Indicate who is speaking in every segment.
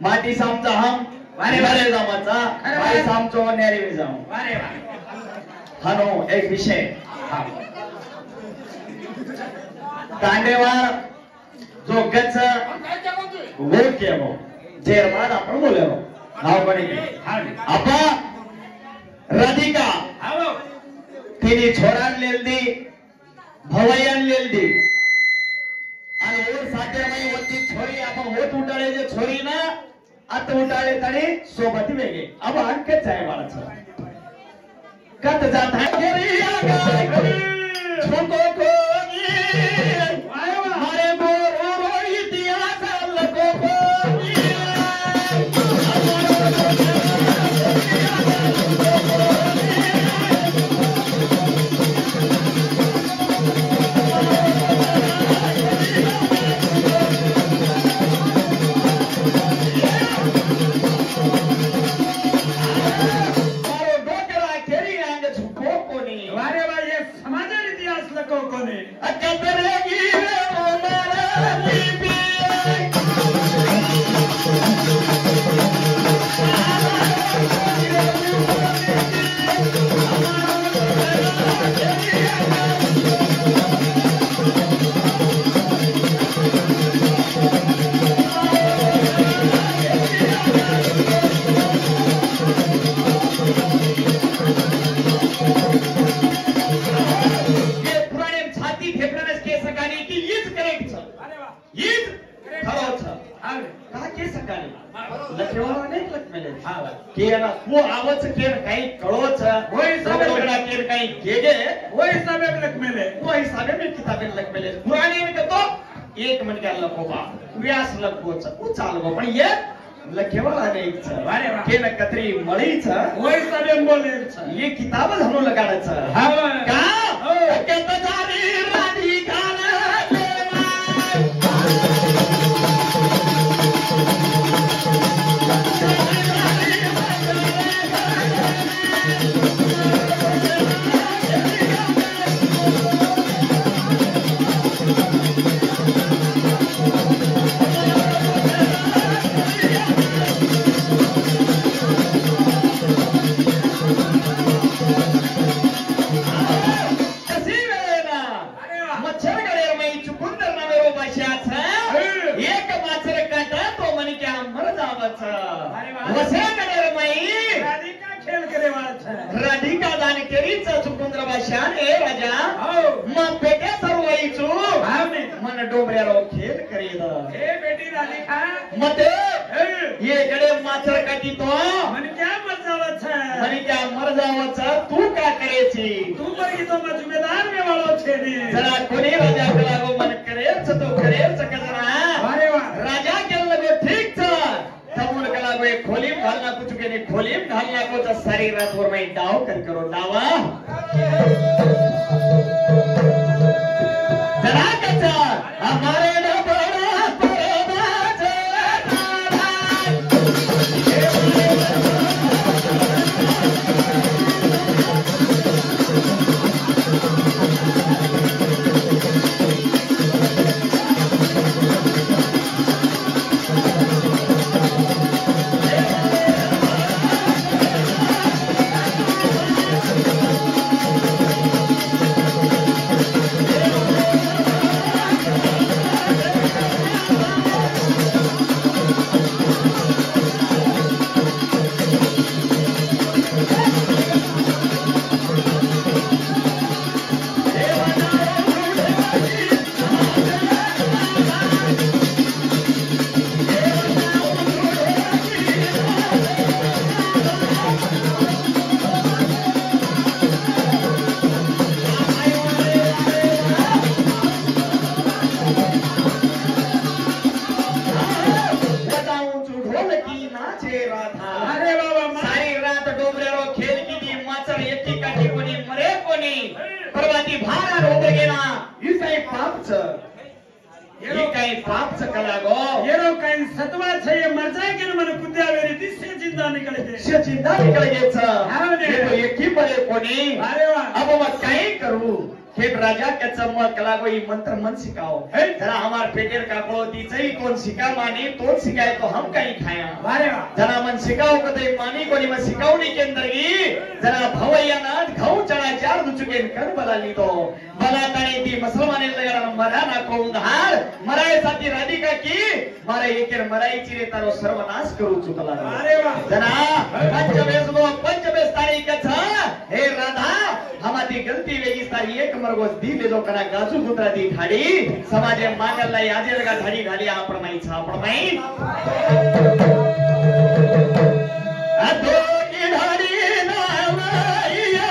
Speaker 1: माटी सामचा हम वारे वारे जामाचा वारे सामचो न्यारी वे जाऊ वारे हनो एक विषय तांडेवार जो गच वो केवो जेरमाद आपण बोलेलो नाव कोणी आपा राधिका तिने छोरान लेलदी भवयन लेलदी आणि ओर साध्यामय वरती छोरी आपण होत उडाळे जे छोरी ना आत उडाळे तडे सोबत वेगे अब अंकच आहे बाळाचं कत जात आहे छोको कोनी मारे बोरो इतिहास लको कोनी वो आवच केर काही कळोच वो हिसाबे बगड़ा केर काही गेगे वो हिसाबे में लखमेले वो हिसाबे में किताबे लखमेले पुराने में तो एक मन के लखोबा व्यास लखोच वो चालगो पण ये लखेवाला नाही छ अरे वा केन कतरी मळी छ वो हिसाबे बोले छ ये किताब हमो लगाड छ हा का कत जारी राधिका राधिका दान केरीच चुकुंद्र भाषान ए राजा मग बेटे सर्वईचू मन डोबऱ्यारो खेळ करीद ए बेटी राधिका मते ये गडे माछर काटी तो मन क्या मर जावत छ मन क्या मर जावत छ तू का करेची तू पर की तो जिम्मेदार में वालो छे ने जरा कोनी राजा कलागो मन करेच तो करेच कजरा अरे वाह राजा के लगो ठीक छ तमुन कलागो एक खोलीम घालना कुछ के ने खोलीम घालना को तो सारी रात और मैं डाव कर करो डावा जरा कच्चा हमारे न बड़ा परदा से भारा रोग गेला ही काही पापच ये काही पापच कला गो
Speaker 2: येरो काही सत्वा छे मरजाय के मन कुद्या वेरी दिसे चिंता निकळे ते
Speaker 1: से चिंता निकळे गेच
Speaker 2: हां ने
Speaker 1: तो एकी परे कोणी
Speaker 2: अरे वाह
Speaker 1: अब मैं काय करू हे राजा के चमक कला को ये मंत्र मन सिखाओ जरा हमार पेटेर कापड़ो दीचई कोण सिका मानी तो सिखाए तो हम कहीं खाया
Speaker 2: अरे वाह
Speaker 1: जरा मन सिखाओ कते मानी कोणी मन सिखावणी के अंदर गी जरा भवैया नाथ घऊ चढ़ा चार दुचुके कर बला ली तो बला ताणी ती मुसलमाने लगा मरा ना को उधार मराय साथी राधिका की मारे एकेर मराई चिरे तारो सर्वनाश करू चुकला
Speaker 2: अरे वाह
Speaker 1: जना पंचमेश तारीख छ हे राधा हमारी गलती वेगी सारी एक मरगोस दी ले जो करा गाजू गुत्रा दी ढाडी समाजे मांगलला याजे लगा ढाडी ढाडी आपण नाही छापण नाही अदो की ढाडी नाम या राधा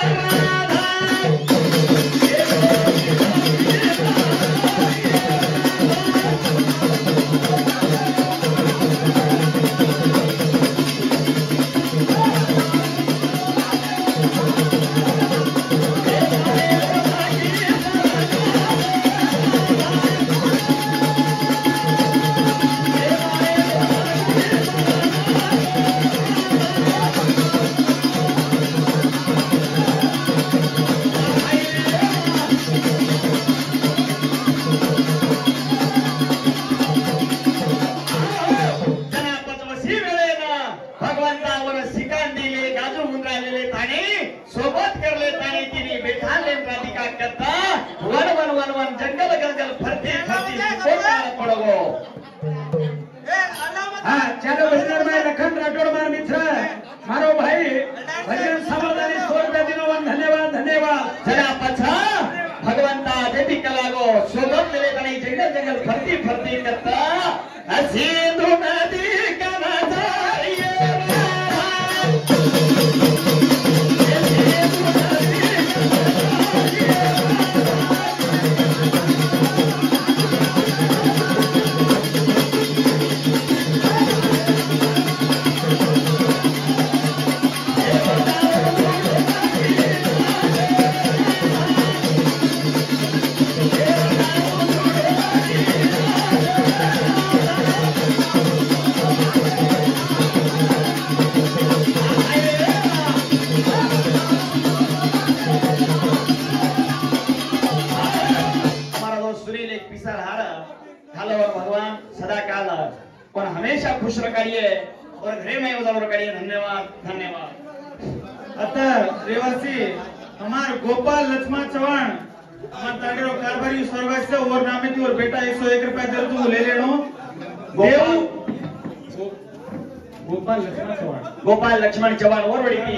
Speaker 1: गोपाल लक्ष्मण चव्हाण ओरवडी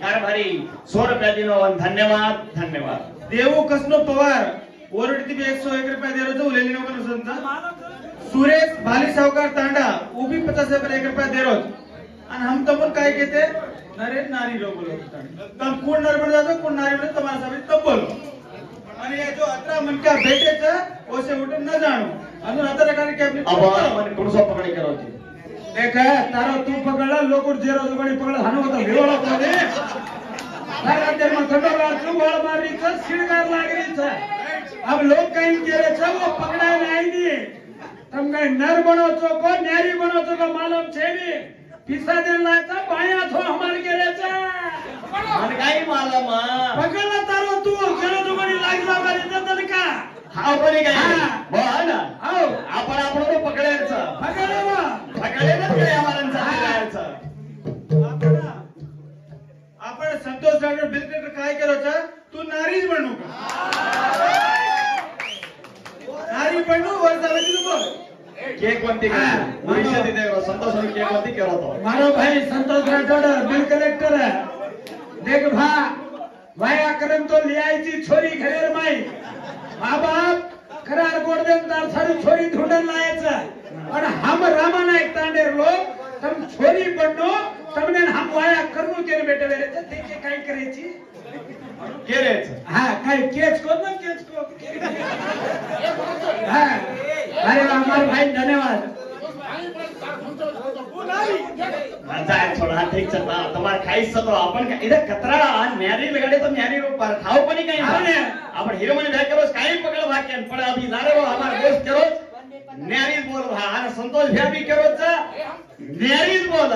Speaker 1: कारभारी 100 रुपया दिनो धन्यवाद धन्यवाद
Speaker 2: देवू कसनो पवार ओरवडी 101 रुपया देरो जो लेले नो संता सुरेश भाली सावकार तांडा उभी 50 रुपया देरो आणि हम तमन काय कहते नरे नारी रो बोलो तम कोण नर बन जातो कोण नारी बन तुम्हारा सब तब बोलो आणि ये जो 18 मन का बेटे छ ओसे उठ न जानो अनु आता रखा के अपनी
Speaker 1: अब मन कोण सो पकड़ी करो थी
Speaker 2: देख तारो तू पकड़ा लोग जेरो जोगणी पकड़ा हानो होता भेवळा कोने तारा देर में थंडो लाग तू वाळ मारी छ सिडगार लागरी छ अब लोग कहीं केरे छ वो पकड़ा नहीं दी तम कहीं नर बनो छो को न्यारी बनो छो को मालूम छे नी पिसा देन लाचा बाया थो हमार केरे छ
Speaker 1: मन काई मालूम
Speaker 2: पकड़ा तारो तू जेरो जोगणी लागला मारी जतन का
Speaker 1: हां बनी गई हो ना
Speaker 2: आओ
Speaker 1: आपण आपण तो पकडेल छ
Speaker 2: पकड़वा
Speaker 1: पकड़े न करे हमारन छ
Speaker 2: आपण संतोष डॉक्टर बिलकुल काय करो छ तू नारीज बनू का नारी बनू वर जावे तू बोल
Speaker 1: के कोणती भविष्य दिदे संतोष के कोणती करो तो
Speaker 2: मारो भाई संतोष राठोड बिल कलेक्टर है देख भा वाया करन तो ले आई थी छोरी घरेर माई मां बाप करार गोड देन तार सारी छोरी ढूंढन लायच और हम रामा नायक तांडेर लोग तम छोरी बननो तमने हम वाया करनु केर बेटे वेरे ते के काय करेची
Speaker 1: केरेच
Speaker 2: हां काय केच को ना केच को हां अरे हमारे भाई धन्यवाद
Speaker 1: जाए छोड़ा ठीक चलता तुम्हार खाई सतो अपन का इधर कतरा न्यारी लगाडे तो न्यारी रो पर खाओ पनि कहीं भाने अपन हीरो मने भाग करो काई पकड़ भाग्यन पण अभी जारे वो हमार दोस्त करो न्यारी बोल भा और संतोष भैया भी करो चा न्यारी बोल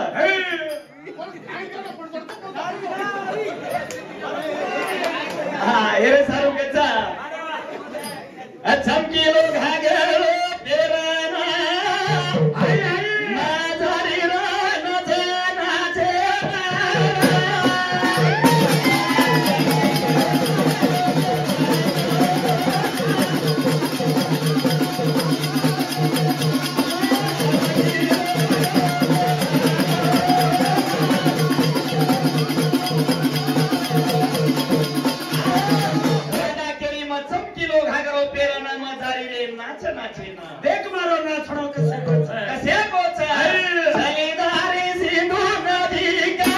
Speaker 1: हां एरे सारू केचा अच्छा के लोग हागे तेरा ना आई आई ना जारी रा नाचे नाचे
Speaker 2: देख मारो ना छोड़ो कैसे
Speaker 1: कोच सलीदारी सिंधु नदी का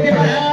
Speaker 1: बोला